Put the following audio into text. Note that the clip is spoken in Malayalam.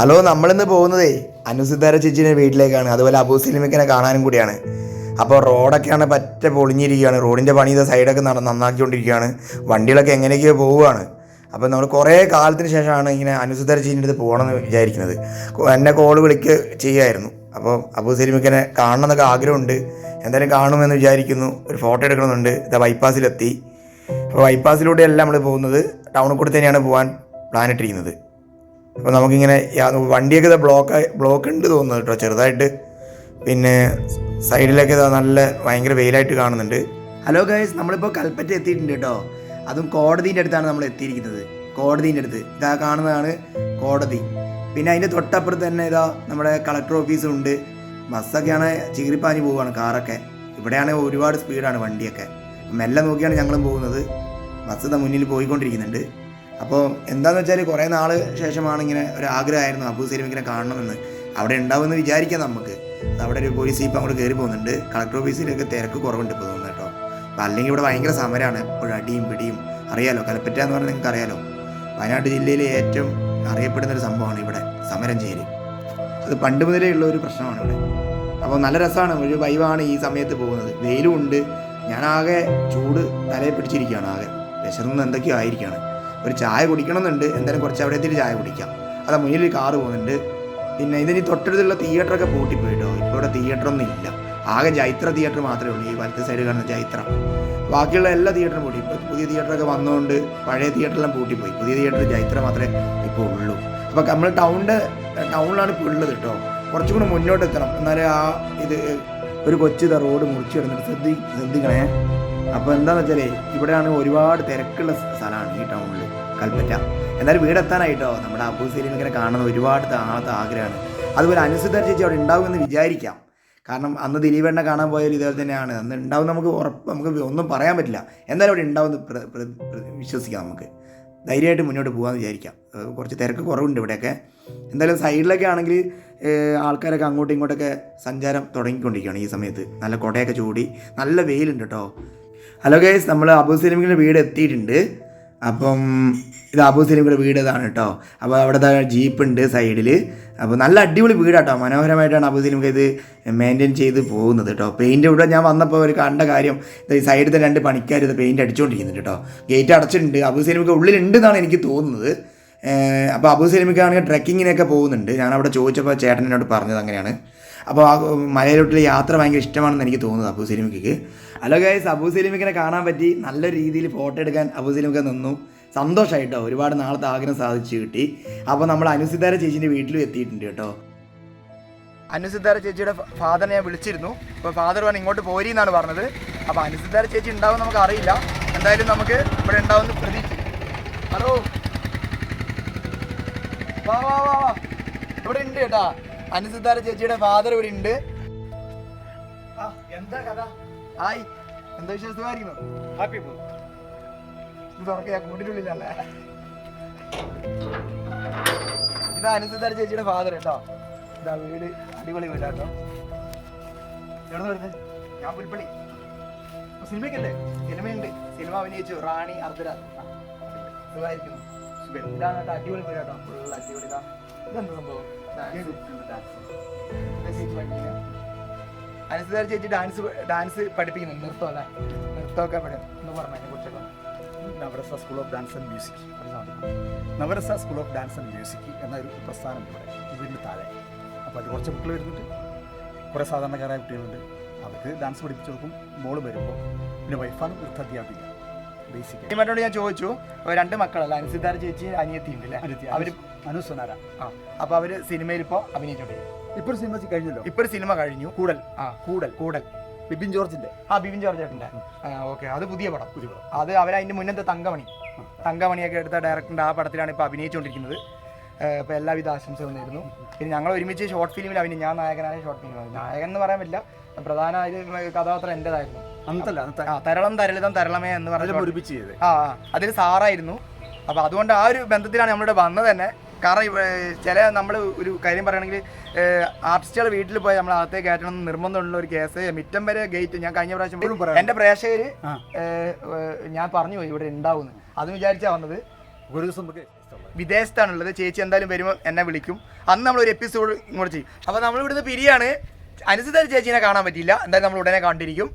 ഹലോ, നമ്മളിന്ന് പോകുന്നതേ അനുസിദ്ധാര ചേച്ചിയുടെ വീട്ടിലേക്കാണ്. അതുപോലെ അബൂ സിലിമിക്കിനെ കാണാനും കൂടിയാണ്. അപ്പോൾ റോഡൊക്കെയാണ് പറ്റ പൊളിഞ്ഞിരിക്കുകയാണ്. റോഡിൻ്റെ പണി സൈഡൊക്കെ നന്നാക്കിക്കൊണ്ടിരിക്കുകയാണ്. വണ്ടികളൊക്കെ എങ്ങനെയൊക്കെയോ പോവുകയാണ്. അപ്പോൾ നമ്മൾ കുറേ കാലത്തിന് ശേഷമാണ് ഇങ്ങനെ അനുസിദ്ധാര ചേച്ചിൻ്റെ അടുത്ത് പോകണമെന്ന് വിചാരിക്കുന്നത്. എന്നെ വിളിക്കുക ചെയ്യുമായിരുന്നു. അപ്പോൾ അബൂ സിലിമിക്കിനെ കാണണമെന്നൊക്കെ ആഗ്രഹമുണ്ട്. എന്തായാലും കാണുമെന്ന് വിചാരിക്കുന്നു. ഒരു ഫോട്ടോ എടുക്കണമെന്നുണ്ട്. ഇതാ ബൈപ്പാസിലെത്തി. അപ്പോൾ ബൈപ്പാസിലൂടെയല്ല നമ്മൾ പോകുന്നത്, ടൗണിൽ കൂടെ തന്നെയാണ് പോകാൻ പ്ലാൻ ഇട്ടിരിക്കുന്നത്. അപ്പോൾ നമുക്കിങ്ങനെ വണ്ടിയൊക്കെ ബ്ലോക്ക് ഉണ്ട് തോന്നുന്നു കേട്ടോ, ചെറുതായിട്ട്. പിന്നെ സൈഡിലൊക്കെ നല്ല ഭയങ്കര വെയിലായിട്ട് കാണുന്നുണ്ട്. ഹലോ ഗൈസ്, നമ്മളിപ്പോൾ കൽപ്പറ്റ എത്തിയിട്ടുണ്ട് കേട്ടോ. അതും കോടതിൻ്റെ അടുത്താണ് നമ്മൾ എത്തിയിരിക്കുന്നത്. കോടതിൻ്റെ അടുത്ത് ഇതാ കാണുന്നതാണ് കോടതി. പിന്നെ അതിൻ്റെ തൊട്ടപ്പുറത്ത് തന്നെ ഇതാ നമ്മുടെ കളക്ടർ ഓഫീസും ഉണ്ട്. ബസ്സൊക്കെയാണ് ചീറിപ്പാഞ്ഞ് പോവുകയാണ്, കാറൊക്കെ. ഇവിടെയാണ് ഒരുപാട് സ്പീഡാണ് വണ്ടിയൊക്കെ. മെല്ലെ നോക്കിയാണ് ഞങ്ങളും പോകുന്നത്. ബസ് മുന്നിൽ പോയിക്കൊണ്ടിരിക്കുന്നുണ്ട്. അപ്പോൾ എന്താണെന്ന് വെച്ചാൽ കുറേ നാൾ ശേഷമാണ് ഇങ്ങനെ ഒരു ആഗ്രഹമായിരുന്നു അബൂ സിലിമിക്കിനെ കാണണമെന്ന്. അവിടെ ഉണ്ടാവുമെന്ന് വിചാരിക്കാം നമുക്ക്. അവിടെ ഒരു പോലീസ് ജീപ്പ് അങ്ങോട്ട് കയറി പോകുന്നുണ്ട്. കളക്ടർ ഓഫീസിലൊക്കെ തിരക്ക് കുറവുണ്ട് ഇപ്പോൾ തോന്നുന്നു കേട്ടോ. അപ്പോൾ അല്ലെങ്കിൽ ഇവിടെ ഭയങ്കര സമരമാണ്, എപ്പോഴും അടിയും പിടിയും. അറിയാലോ, കൽപ്പറ്റ എന്ന് പറഞ്ഞാൽ നിങ്ങൾക്ക് അറിയാലോ, വയനാട് ജില്ലയിലെ ഏറ്റവും അറിയപ്പെടുന്നൊരു സംഭവമാണ് ഇവിടെ സമരം ചെയ്യൽ. അത് പണ്ട് മുതലേ ഉള്ള ഒരു പ്രശ്നമാണ് ഇവിടെ. അപ്പോൾ നല്ല രസമാണ്, ഒരു വൈവാണ് ഈ സമയത്ത് പോകുന്നത്. വെയിലും ഉണ്ട്. ഞാനാകെ ചൂട് തലയെ പിടിച്ചിരിക്കുകയാണ്, ആകെ വിശർന്ന് എന്തൊക്കെയോ ആയിരിക്കുകയാണ്. ഒരു ചായ കുടിക്കണമെന്നുണ്ട്. എന്തായാലും കുറച്ച് അവിടെ എത്തിയിട്ട് ചായ കുടിക്കാം. അതാ മുന്നിൽ കാറ് പോകുന്നുണ്ട്. പിന്നെ ഇതിന് തൊട്ടടുത്തുള്ള തിയേറ്ററൊക്കെ പൂട്ടിപ്പോയിട്ടോ. ഇപ്പോൾ ഇവിടെ തിയേറ്ററൊന്നും ഇല്ല. ആകെ ജൈത്ര തിയേറ്റർ മാത്രമേ ഉള്ളൂ, ഈ വലത്തെ സൈഡ് കാണുന്ന ജൈത്ര. ബാക്കിയുള്ള എല്ലാ തിയേറ്ററും പൂട്ടി. ഇപ്പോൾ പുതിയ തിയേറ്ററൊക്കെ വന്നുകൊണ്ട് പഴയ തിയേറ്ററെല്ലാം പൂട്ടിപ്പോയി. പുതിയ തിയേറ്റർ ജൈത്ര മാത്രമേ ഇപ്പോൾ ഉള്ളൂ. അപ്പോൾ നമ്മൾ ടൗണിലാണ് ഇപ്പോൾ ഉള്ളത് കേട്ടോ. കുറച്ചും കൂടെ മുന്നോട്ട് എത്തണം, എന്നാലേ ഇത് ഒരു കൊച്ചു റോഡ് മുറിച്ച് കിടന്നിട്ട് ശ്രദ്ധിക്കണേ. അപ്പോൾ എന്താണെന്ന് വെച്ചാൽ ഇവിടെയാണ് ഒരുപാട് തിരക്കുള്ള സ്ഥലമാണ് ഈ ടൗണിൽ, കൽപ്പറ്റ. എന്തായാലും വീടെത്താനായിട്ടോ. നമ്മുടെ അബൂ സിലിമിക്കിനെ കാണുന്ന ഒരുപാട് നാളത്തെ ആഗ്രഹമാണ്. അതുപോലെ അനുസിദ്ധാര ചേച്ചി അവിടെ ഉണ്ടാവുമെന്ന് വിചാരിക്കാം. കാരണം അന്ന് ദിലീപേണ്ണ കാണാൻ പോയാലും ഇതുപോലെ തന്നെയാണ്. അന്ന് ഉണ്ടാവും, നമുക്ക് ഒന്നും പറയാൻ പറ്റില്ല. എന്തായാലും അവിടെ ഉണ്ടാവുമെന്ന് വിശ്വസിക്കാം. നമുക്ക് ധൈര്യമായിട്ട് മുന്നോട്ട് പോകാമെന്ന് വിചാരിക്കാം. കുറച്ച് തിരക്ക് കുറവുണ്ട് ഇവിടെയൊക്കെ. എന്തായാലും സൈഡിലൊക്കെ ആണെങ്കിൽ ആൾക്കാരൊക്കെ അങ്ങോട്ടും ഇങ്ങോട്ടൊക്കെ സഞ്ചാരം തുടങ്ങിക്കൊണ്ടിരിക്കുകയാണ് ഈ സമയത്ത്. നല്ല കുടയൊക്കെ ചൂടി, നല്ല വെയിലുണ്ട് കേട്ടോ. ഹലോ ഗൈസ്, നമ്മൾ അബൂ സിലിമിക്കിൻ്റെ വീട് എത്തിയിട്ടുണ്ട്. അപ്പം ഇത് അബൂ സിലിമിക്കിൻ്റെ വീട് ഇതാണ് കേട്ടോ. അപ്പോൾ അവിടെ ജീപ്പ് ഉണ്ട് സൈഡിൽ. അപ്പോൾ നല്ല അടിപൊളി വീടാട്ടോ, മനോഹരമായിട്ടാണ് അബൂ സിലിമിക്ക് ഇത് മെയിൻറ്റെയിൻ ചെയ്ത് പോകുന്നത് കേട്ടോ. പെയിൻറ്റ് ഇവിടെ ഞാൻ വന്നപ്പോൾ ഒരു കണ്ട കാര്യം, ഈ സൈഡിൽ രണ്ട് പണിക്കാർ ഇത് പെയിൻറ്റ് അടിച്ചുകൊണ്ടിരിക്കുന്നുണ്ട് കേട്ടോ. ഗേറ്റ് അടച്ചിട്ടുണ്ട്. അബൂ സിലിമിക്ക് ഉള്ളിലുണ്ടെന്നാണ് എനിക്ക് തോന്നുന്നത്. അപ്പോൾ അബൂ സിലിമിക്കാണെങ്കിൽ ട്രെക്കിങ്ങിനൊക്കെ പോകുന്നുണ്ട്. ഞാനവിടെ ചോദിച്ചപ്പോൾ ചേട്ടൻ എന്നോട് പറഞ്ഞത് അങ്ങനെയാണ്. അപ്പോൾ ആ മലയിലോട്ടുള്ള യാത്ര ഭയങ്കര ഇഷ്ടമാണെന്ന് എനിക്ക് തോന്നുന്നത് അബൂ സിലിമിക്ക്. ഹലോ ഗൈസ്, അബൂ സിലിമിക്കിനെ കാണാൻ പറ്റി. നല്ല രീതിയിൽ ഫോട്ടോ എടുക്കാൻ അബൂ സിലിമിക്ക് നിന്നു. സന്തോഷമായിട്ടോ, ഒരുപാട് നാളത്തെ ആഗ്രഹം സാധിച്ചു കിട്ടി. അപ്പോൾ നമ്മൾ അനുസിദ്ധാര ചേച്ചീൻ്റെ വീട്ടിലും എത്തിയിട്ടുണ്ട് കേട്ടോ. അനുസിദ്ധാര ചേച്ചിയുടെ ഫാദറിനെ ഞാൻ വിളിച്ചിരുന്നു. അപ്പോൾ ഫാദർ പറഞ്ഞ് ഇങ്ങോട്ട് പോരി എന്നാണ് പറഞ്ഞത്. അപ്പോൾ അനുസിദ്ധാര ചേച്ചി ഉണ്ടാവും നമുക്ക് അറിയില്ല. എന്തായാലും നമുക്ക് ഇവിടെ ഉണ്ടാവുമെന്ന് പ്രതീക്ഷിക്കും. ഹലോ, വാ വാ വാ വാ, ഇവിടെ ഉണ്ട് കേട്ടാ. അനുസിദ്ധാര ചേച്ചിയുടെ ഫാദർ ഇവിടെ ഉണ്ട്. എന്താ കഥ? ഹായ്, എന്താ വിശേഷമായിരിക്കുന്നു? ഹാപ്പി തുറക്കുക, കൂട്ടിനുള്ളിലല്ലേ. ഇതാ അനുസിദ്ധാര ചേച്ചിയുടെ ഫാദർ കേട്ടോ. ഇതാ വീട്, അടിപൊളി വീടാട്ടോ. എവിടെ വരുന്നത്? ഞാൻ പുൽപ്പള്ളി. സിനിമയ്ക്കല്ലേ? സിനിമയുണ്ട്, സിനിമ അഭിനയിച്ചു. റാണി അർദ്ധരാജ്. സുഖമായിരിക്കുന്നു. ഇതാണ് കേട്ടോ, അടിപൊളി വീടാട്ടോ. ഫുൾ അടിപൊളി. ഇതെന്താ സംഭവം? അനുസിദ്ധാര ചേച്ചി ഡാൻസ് പഠിപ്പിക്കുന്നു. നൃത്തം അല്ലേ? നൃത്തമൊക്കെ എന്ന് പറഞ്ഞു അതിനെ കുറിച്ചൊക്കെ. Navarasa school of dance and music. Navarasa school of dance and music എന്നൊരു പ്രസ്ഥാനം വീടിന് താഴെ. അപ്പോൾ അത് കുറച്ച് കുട്ടികൾ വരുന്നുണ്ട്, കുറേ സാധാരണക്കാരായ കുട്ടികളുണ്ട്. അവർക്ക് ഡാൻസ് പഠിപ്പിച്ചു കൊടുക്കും. മോള് വരുമ്പോൾ പിന്നെ വൈഫാണ് നൃത്താധ്യാപിക. ബേസിക് മറ്റോട് ഞാൻ ചോദിച്ചു, രണ്ട് മക്കളല്ല, അനുസിദ്ധാര ചേച്ചി അനിയത്തി ഉണ്ടല്ലേ? അവർ അനുസ്വനാര. അപ്പോൾ അവർ സിനിമയിൽ ഇപ്പോൾ അഭിനയിച്ചോണ്ടിരിക്കും. ഇപ്പോൾ സിനിമ കഴിഞ്ഞല്ലോ. ഇപ്പോൾ സിനിമ കഴിഞ്ഞു. കൂടൽ ബിബിൻ ജോർജിന്റെ. ബിബിൻ ജോർജ് ഏട്ടൻ്റെ. ഓക്കെ, അത് പുതിയ പടം. അത് അവരതിൻ്റെ മുന്നത്തെ തങ്കമണിയൊക്കെ എടുത്ത ഡയറക്ടറിൻ്റെ ആ പടത്തിലാണ് ഇപ്പോൾ അഭിനയിച്ചുകൊണ്ടിരിക്കുന്നത്. ഇപ്പോൾ എല്ലാവിധ ആശംസകളും നേരുന്നു. പിന്നെ ഞങ്ങൾ ഒരുമിച്ച് ഷോർട്ട് ഫിലിമിൽ ഞാൻ നായകനായ ഷോർട്ട് ഫിലിം. നായകൻ എന്ന് പറയാൻ പറ്റില്ല, പ്രധാന കഥാപാത്രം എൻ്റെതായിരുന്നു. തരളം തരളിതം തരളമേ എന്ന് പറഞ്ഞ അതിൽ സാറായിരുന്നു. അപ്പോൾ അതുകൊണ്ട് ആ ഒരു ബന്ധത്തിലാണ് നമ്മളിവിടെ വന്നത് തന്നെ. കാരണം ചില നമ്മൾ ഒരു കാര്യം പറയുകയാണെങ്കിൽ ആർട്ടിസ്റ്റുകൾ വീട്ടിൽ പോയി നമ്മൾ അകത്തേക്ക് കയറ്റണം എന്ന് നിർബന്ധമുള്ള ഒരു കേസ്. മിറ്റം വരെ ഗേറ്റ് ഞാൻ കഴിഞ്ഞ പ്രാവശ്യം എൻ്റെ പ്രേക്ഷകർ ഞാൻ പറഞ്ഞു പോയി ഇവിടെ ഉണ്ടാവുമെന്ന്. അത് വിചാരിച്ചാണ് വന്നത്. ഒരു ദിവസം വിദേശത്താണുള്ളത്. ചേച്ചി എന്തായാലും വരുമ്പോൾ എന്നെ വിളിക്കും. അന്ന് നമ്മളൊരു എപ്പിസോഡ് ഇങ്ങോട്ട് ചെയ്യും. അപ്പോൾ നമ്മളിവിടുന്ന് പിരിയാണ്. അനുസിത ചേച്ചീനെ കാണാൻ പറ്റിയില്ല. എന്തായാലും നമ്മൾ ഉടനെ കണ്ടിരിക്കും.